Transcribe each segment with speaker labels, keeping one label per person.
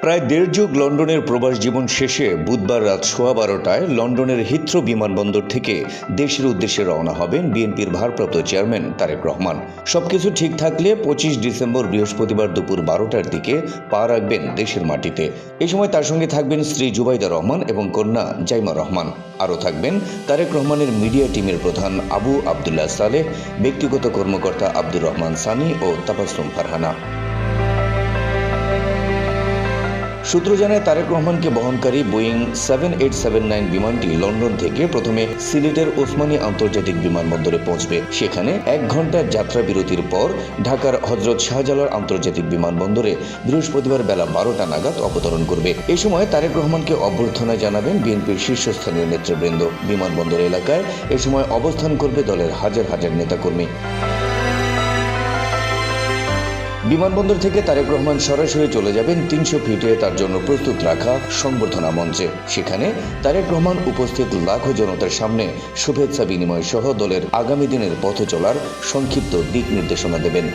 Speaker 1: প্রায় দেড় যুগ লন্ডনের প্রবাস জীবন শেষে বুধবার রাত 12:15টায় লন্ডনের হিথ্রো বিমানবন্দর থেকে দেশের উদ্দেশ্যে রওনা হবেন বিএনপির ভারপ্রাপ্ত চেয়ারম্যান তারেক রহমান। সবকিছু ঠিক থাকলে 25 ডিসেম্বর বৃহস্পতিবার দুপুর 12টার দিকে পা রাখবেন দেশের মাটিতে। এই সময় তার সঙ্গে থাকবেন স্ত্রী জুবাইদা রহমান এবং কন্যা জাইমা রহমান। আরও থাকবেন তারেক রহমানের মিডিয়া টিমের প্রধান আবু আবদুল্লাহ সালেহ, ব্যক্তিগত কর্মকর্তা আব্দুর রহমান সানি ও তাবাসসুম ফারহানা। সূত্র জানায়, তারেক রহমানকে বহনকারী বোয়িং 7879 বিমানটি লন্ডন থেকে প্রথমে সিলেটের ওসমানী আন্তর্জাতিক বিমানবন্দরে পৌঁছবে। সেখানে 1 ঘন্টার যাত্রা বিরতির পর ঢাকার হযরত শাহজালাল আন্তর্জাতিক বিমানবন্দরে বৃহস্পতিবার বেলা 12টা নাগাদ অবতরণ করবে। এই সময় তারেক রহমানকে অভ্যর্থনা জানাবেন বিএনপির শীর্ষস্থানীয় নেতৃবৃন্দ। বিমানবন্দর এলাকায় এ সময় অবস্থান করবে দলের হাজার হাজার নেতাকর্মী। বিমানবন্দর থেকে তারেক রহমান সরাসরি চলে যাবেন 300 ফিটে তার জন্য প্রস্তুত রাখা সংবর্ধনা মঞ্চে। সেখানে তারেক রহমান উপস্থিত লাখো জনতার সামনে শুভেচ্ছা বিনিময় সহ দলের আগামী দিনের পথ চলার সংক্ষিপ্ত দিক নির্দেশনা দেবেন।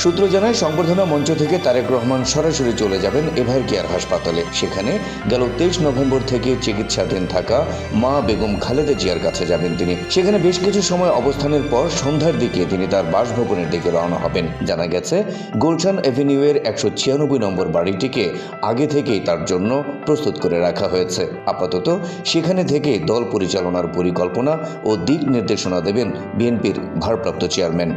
Speaker 1: সূত্র জানায়, সংবর্ধনা মঞ্চ থেকে তারেক রহমান সরাসরি চলে যাবেন এভার কেয়ার হাসপাতালে। সেখানে গেল 23 নভেম্বর থেকে চিকিৎসাধীন থাকা মা বেগম খালেদা জিয়ার কাছে যাবেন তিনি। সেখানে বেশ কিছু সময় অবস্থানের পর সন্ধ্যার দিকে তিনি তার বাসভবনের দিকে রওনা হবেন। জানা গেছে, গুলশান এভিনিউয়ের 196 নম্বর বাড়িটিকে আগে থেকেই তার জন্য প্রস্তুত করে রাখা হয়েছে। আপাতত সেখানে থেকে দল পরিচালনার পরিকল্পনা ও দিক নির্দেশনা দেবেন বিএনপির ভারপ্রাপ্ত চেয়ারম্যান।